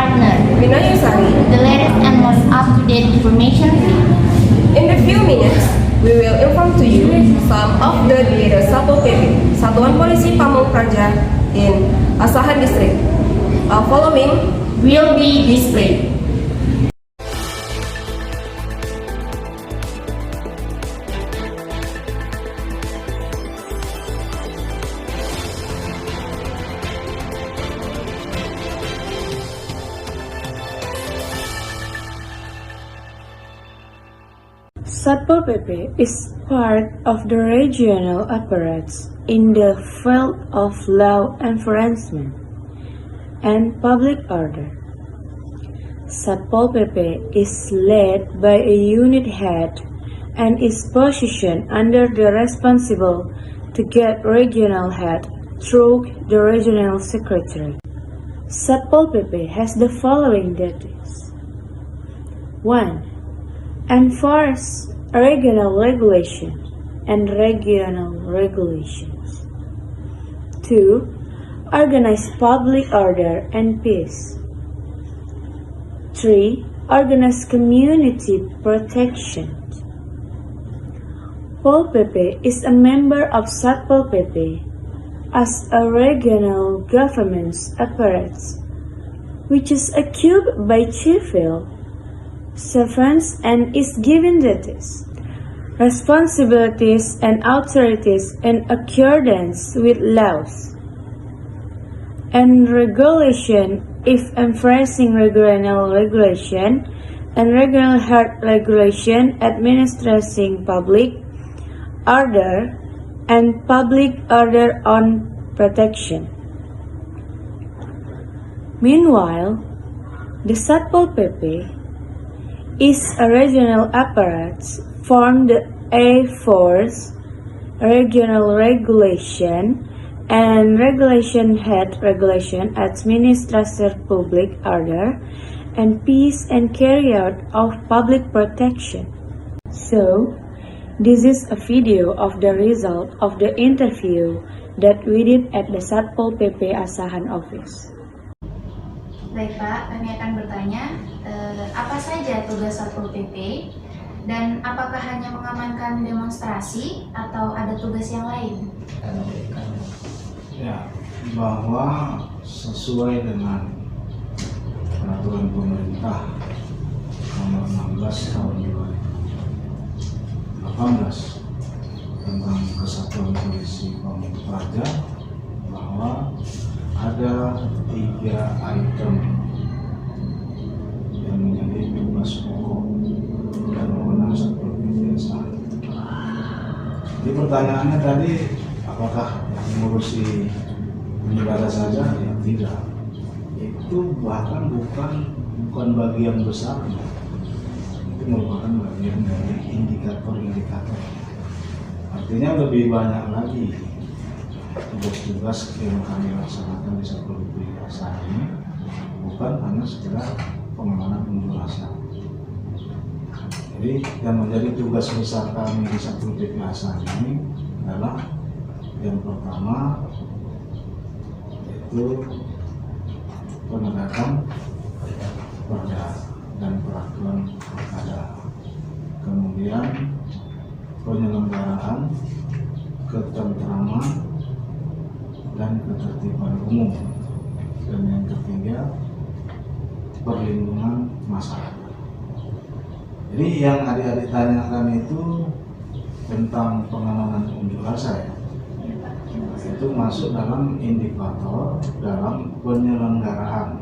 partner, Winayusari. the latest and most up-to-date information. In a few minutes, we will inform to you some of the daerah Satpol PP, Satuan Polisi Pamong Praja in Asahan District. Following Will be displayed. Satpol PP is part of the regional apparatus in the field of law enforcement and public order. Satpol PP is led by a unit head and is positioned under the responsible to get regional head through the regional secretary. Satpol PP has the following duties. 1. Enforce regional regulations and regional regulations. 2. Organize public order and peace. 3. Organize community protection. Pol PP is a member of Satpol PP as a regional government's apparatus, which is equipped by civil servants and is given duties, responsibilities, and authorities in accordance with laws and regulation if enforcing regional regulation and regional health regulation, administering public order and public order on protection. Meanwhile, the Satpol PP is a regional apparatus from the A-Force, Regional Regulation, and Regulation Head Regulation, Administrator Public Order, and Peace and Carryout of Public Protection. So, this is a video of the result of the interview that we did at the Satpol PP Asahan office. Baik Pak, kami akan bertanya, apa saja tugas Satpol PP dan apakah hanya mengamankan demonstrasi atau ada tugas yang lain? Ya, bahwa sesuai dengan peraturan pemerintah nomor 16 tahun 2018 tentang Kesatuan Polisi Pamong Praja, bahwa ada 3 item yang menjadi tugas pokok dan wewenang Satpol PP Asahan. Jadi pertanyaannya tadi, apakah mengurusi penyebaran saja? Ya tidak. Itu bahkan bukan bagian besar. Itu merupakan bagian dari indikator-indikator. Artinya lebih banyak lagi tugas-tugas yang kami laksanakan di Satpol PP Asahan ini, bukan hanya sekedar pengamanan unjuk rasa. Jadi yang menjadi tugas besar kami di Satpol PP Asahan ini adalah yang pertama yaitu penegakan perda dan peraturan ada, kemudian penyelenggaraan ketentraman dan ketertiban umum, dan yang ketiga perlindungan masyarakat. Jadi yang adik-adik tanyakan itu tentang pengamanan unjuk rasa ya, itu masuk dalam indikator dalam penyelenggaraan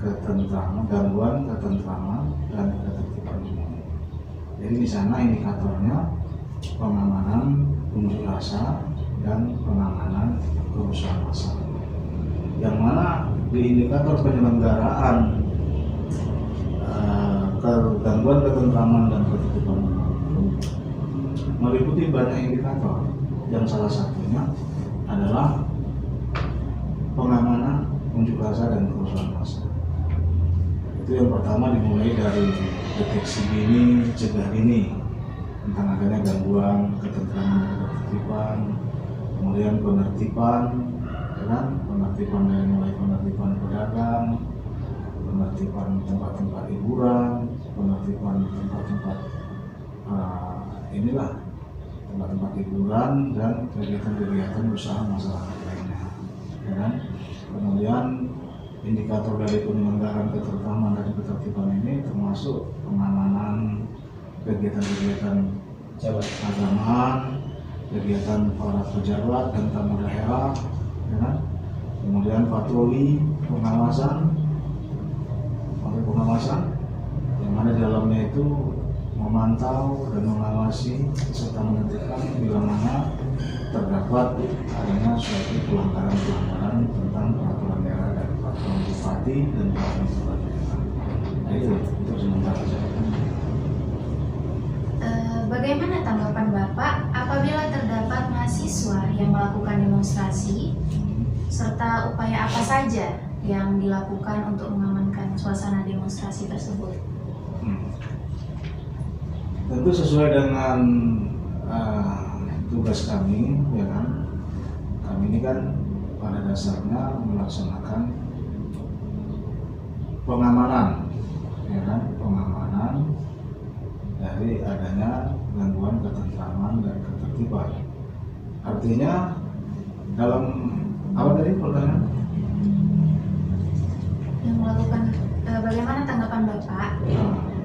ketentraman, gangguan ketentraman dan ketertiban umum. Jadi di sana indikatornya pengamanan unjuk rasa dan penanganan kerusuhan massal. Yang mana di indikator penyelenggaraan gangguan ketentraman dan ketertiban umum meliputi banyak indikator, yang salah satunya adalah pengamanan unjuk rasa dan kerusuhan massal. Itu yang pertama dimulai dari deteksi dini, cegah dini tentang adanya gangguan ketentraman dan ketertiban, kemudian penertiban, penertiban dari mulai penertiban pedagang, penertiban tempat-tempat hiburan, penertiban tempat-tempat tempat-tempat hiburan dan kegiatan-kegiatan usaha masyarakat lainnya. Ya kan? Kemudian indikator dari penyelenggaraan ketertiban dan ketertiban ini termasuk pengamanan kegiatan-kegiatan keagamaan, kegiatan para pejabat dan tamu daerah, ya kan? Kemudian patroli pengawasan, yang mana di dalamnya itu memantau dan mengawasi serta menentukan bila mana terdapat adanya suatu pelanggaran tentang peraturan daerah dari peraturan bupati dan peraturan daerah. Nah itu sementara saja. Bagaimana tanggapan Bapak apabila terdapat mahasiswa yang melakukan demonstrasi serta upaya apa saja yang dilakukan untuk mengamankan suasana demonstrasi tersebut? Tentu sesuai dengan tugas kami, ya kan. Kami ini kan pada dasarnya melaksanakan pengamanan, ya kan, pengamanan dari adanya gangguan ketentraman dan ketertiban. Artinya dalam apa tadi pertanyaan? Yang melakukan bagaimana tanggapan Bapak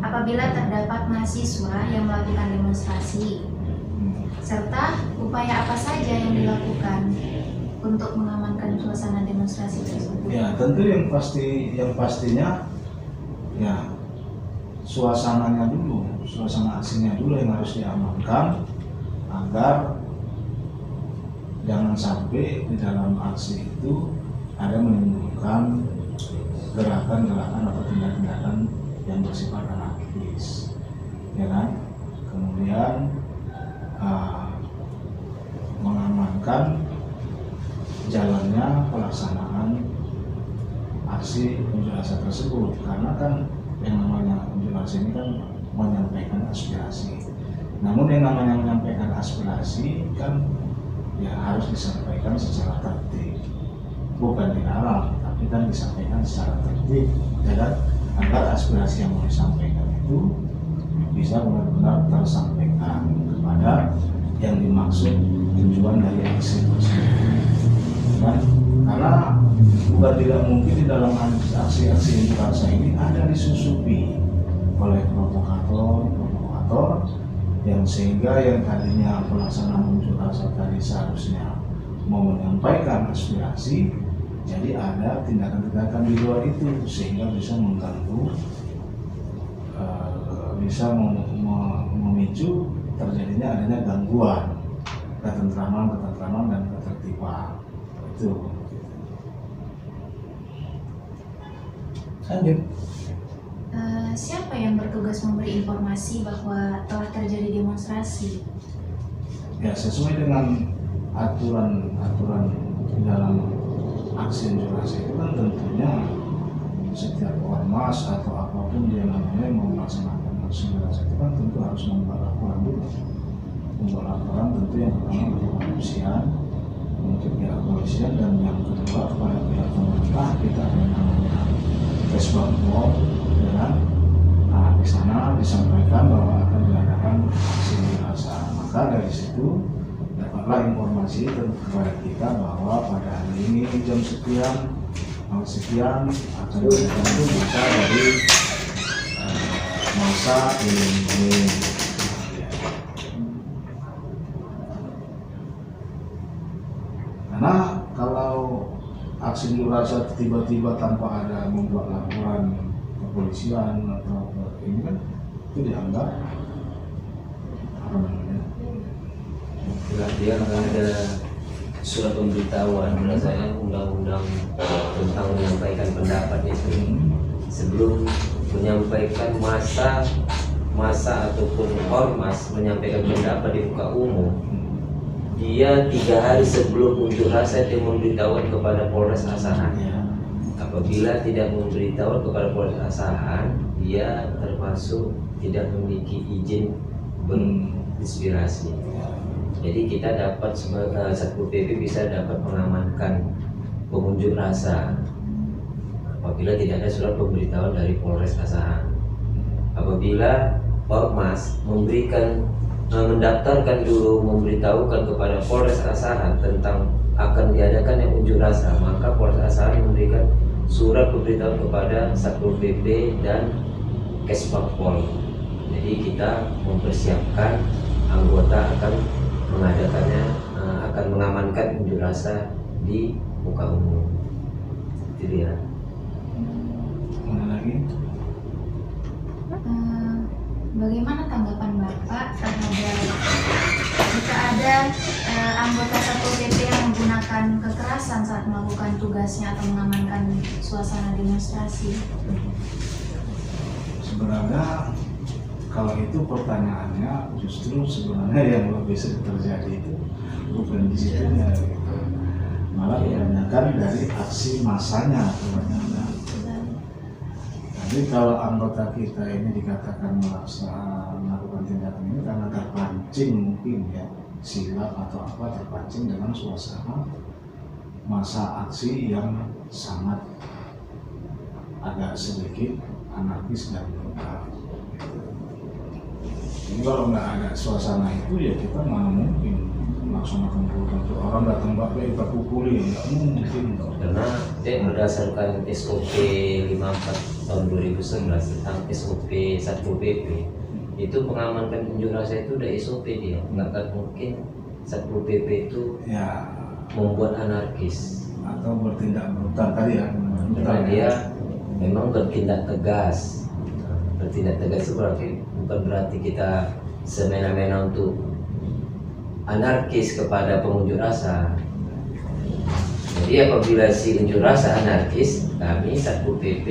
apabila terdapat mahasiswa yang melakukan demonstrasi serta upaya apa saja yang dilakukan untuk mengamankan suasana demonstrasi tersebut? Ya, tentu yang pastinya ya suasana aksinya dulu yang harus diamankan agar jangan sampai di dalam aksi itu ada menimbulkan gerakan-gerakan atau tindakan-tindakan yang bersifat anarkis, ya kan? Kemudian mengamankan jalannya pelaksanaan aksi unjuk rasa tersebut, karena kan yang namanya unjuk rasa ini kan menyampaikan aspirasi. Namun yang namanya menyampaikan aspirasi kan ya harus disampaikan secara tertib, bukan dilarang, tapi kan disampaikan secara tertib, ya kan? Agar aspirasi yang mau disampaikan itu bisa benar-benar tersampaikan kepada yang dimaksud tujuan dari aksi tersebut, kan? Karena bukan tidak mungkin di dalam aksi-aksi unjuk rasa ini ada disusupi oleh provokator yang sehingga yang tadinya pelaksanaan unjuk rasa tadi seharusnya mau menyampaikan aspirasi, jadi ada tindakan-tindakan di luar itu sehingga bisa mengganggu, bisa memicu terjadinya adanya gangguan ketentraman dan ketertiban itu. Lanjut. Siapa yang bertugas memberi informasi bahwa telah terjadi demonstrasi? Ya, sesuai dengan aturan di dalam aksi unjuk rasa itu kan tentunya setiap ormas atau apapun dia namanya mau melaksanakan aksi unjuk rasa itu kan tentu harus membuat laporan dulu. Membuat laporan tentu yang pertama untuk pihak kepolisian dan yang kedua kepada pihak pemerintah. Kita ada yang namanya Kesbangpol, ya kan? Nah, di sana disampaikan bahwa akan diadakan aksi unjuk rasa. Maka dari situ dapatlah informasi kepada kita bahwa pada hari ini jam sekian akan diadakan masa dari masa ini. Karena kalau aksi unjuk rasa tiba-tiba tanpa ada membuat laporan kepolisian atau ini kan itu dianggap apa namanya? Berarti ada surat pemberitahuan berdasarkan undang-undang tentang menyampaikan pendapat itu. Sebelum menyampaikan masa ataupun ormas menyampaikan pendapat di muka umum, dia 3 hari sebelum unjuk rasa dia memberitahukan kepada Polres Asahan. Apabila tidak memberitahukan kepada Polres Asahan, dia termasuk tidak memiliki izin berinspirasi. Jadi kita dapat sebagai Satpol PP bisa dapat mengamankan pengunjuk rasa apabila tidak ada surat pemberitahuan dari Polres Asahan. Apabila Ormas mendaftarkan dulu, memberitahukan kepada Polres Asahan tentang akan diadakan yang unjuk rasa, maka Polres Asahan memberikan surat pemberitahuan kepada Satpol PP dan Kesbangpol. Jadi kita mempersiapkan anggota akan mengadakannya, akan mengamankan unjuk rasa di muka umum. Itu dia. Mana lagi? Bagaimana tanggapan Bapak terhadap jika ada anggota Satpol PP yang menggunakan kekerasan saat melakukan tugasnya atau mengamankan suasana demonstrasi? Sebenarnya kalau itu pertanyaannya justru sebenarnya yang lebih sering terjadi itu bukan di situnya gitu. Malah kebanyakan dari aksi massanya kebanyakan. Jadi kalau anggota kita ini dikatakan melakukan tindakan ini karena terpancing mungkin ya, silap atau apa, terpancing dengan suasana masa aksi yang sangat agak sedikit anarkis dan brutal. Jadi kalau nggak ada suasana itu ya kita mana mungkin melaksanakan program. Orang datang bapak kita pukuli, nggak mungkin. Karena berdasarkan SOP 54 tahun 2011 tentang SOP Satpol PP, itu mengamankan unjuk rasa itu udah SOP dia. Nggak akan mungkin Satpol PP itu Ya, membuat anarkis. atau bertindak brutal tadi ya. Karena dia memang bertindak tegas. Bertindak tegas itu bukan berarti kita semena-mena untuk anarkis kepada pengunjuk rasa. Jadi apabila si unjuk rasa anarkis, kami Satpol PP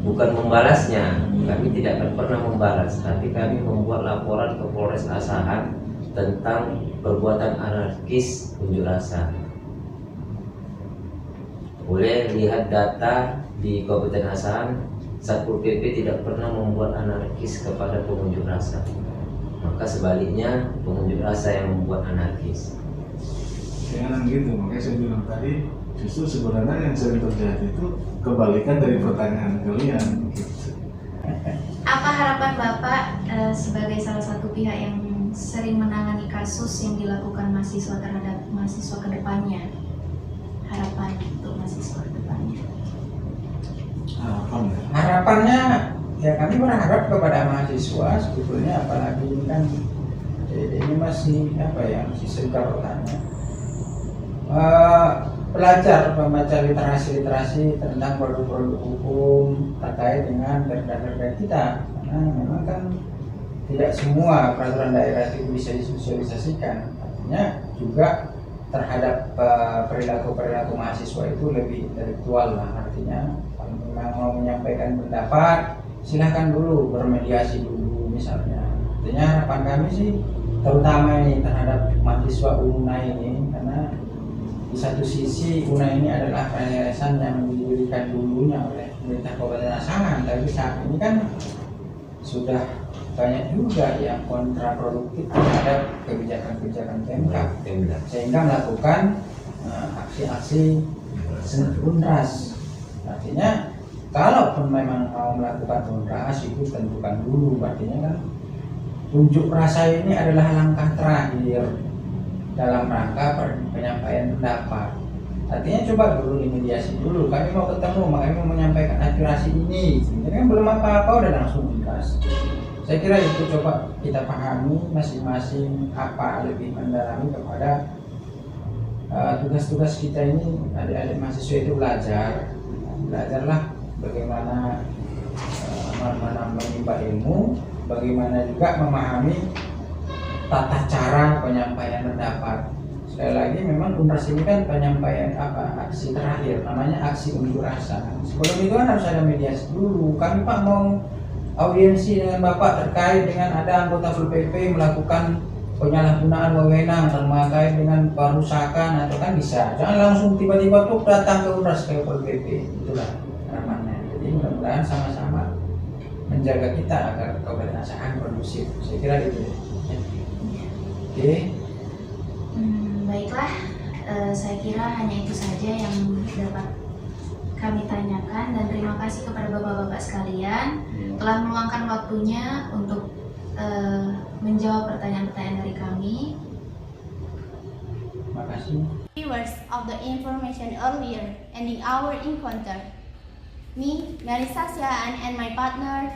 bukan membalasnya, kami tidak akan pernah membalas, tapi kami membuat laporan ke Polres Asahan tentang perbuatan anarkis unjuk rasa. Boleh lihat data di Kabupaten Asahan, Satpol PP tidak pernah membuat anarkis kepada pengunjuk rasa. Maka sebaliknya pengunjuk rasa yang membuat anarkis. Jangan gitu, makanya saya bilang tadi justru sebenarnya yang sering terjadi itu kebalikan dari pertanyaan kalian gitu. Apa harapan Bapak sebagai salah satu pihak yang sering menangani kasus yang dilakukan mahasiswa terhadap mahasiswa ke depannya? Harapan untuk mahasiswa ke depannya? Harapannya ya kami berharap kepada mahasiswa sebetulnya, apalagi ini kan ini masih masih segar otaknya, belajar membaca literasi tentang produk-produk hukum terkait dengan perda-perda kita, karena memang kan tidak semua peraturan daerah itu bisa disosialisasikan. Artinya juga terhadap perilaku mahasiswa itu lebih intelektual lah. Artinya kalau memang mau menyampaikan pendapat, silahkan dulu bermediasi dulu misalnya. Artinya harapan kami sih terutama ini terhadap mahasiswa UNA ini, karena di satu sisi UNA ini adalah yayasan yang didirikan dulunya oleh pemerintah Kabupaten Asahan, tapi saat ini kan sudah banyak juga yang kontraproduktif terhadap kebijakan-kebijakan Pemkab, sehingga melakukan aksi-aksi unras. Artinya kalaupun memang mau melakukan unras itu tentukan dulu, artinya kan unjuk rasa ini adalah langkah terakhir dalam rangka penyampaian pendapat. Artinya coba dulu dimediasi dulu, kami mau ketemu, kami mau menyampaikan aspirasi ini. Ini kan belum apa-apa udah langsung unras. Saya kira itu coba kita pahami masing-masing apa lebih mendalami kepada tugas-tugas kita ini. Adik-adik mahasiswa itu belajarlah bagaimana menimba ilmu, bagaimana juga memahami tata cara penyampaian pendapat. Sekali lagi memang unras ini kan penyampaian aksi terakhir, namanya aksi unjuk rasa. Sebelum itu kan harus ada mediasi dulu. Kami Pak mau audiensi dengan Bapak terkait dengan ada anggota Satpol PP melakukan penyalahgunaan wewenang terkait dengan perusakan, atau kan bisa. Jangan langsung tiba-tiba tuh datang ke unras ke Satpol PP. Itulah harapannya. Jadi mudah-mudahan sama-sama menjaga kita agar Kabupaten Asahan kondusif. Saya kira itu. Oke. Baiklah, saya kira hanya itu saja yang dapat kami tanyakan, dan terima kasih kepada bapak-bapak sekalian telah meluangkan waktunya untuk menjawab pertanyaan-pertanyaan dari kami. Terima kasih. Viewers of the information earlier ending our encounter. Me, Melissa Siaan, and my partner,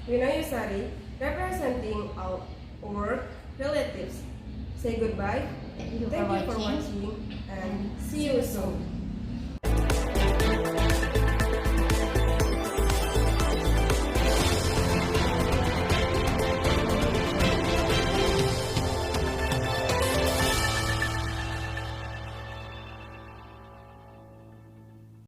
Wina Yusari, representing our relatives, say goodbye. thank you Thank for you for watching. watching and see you soon.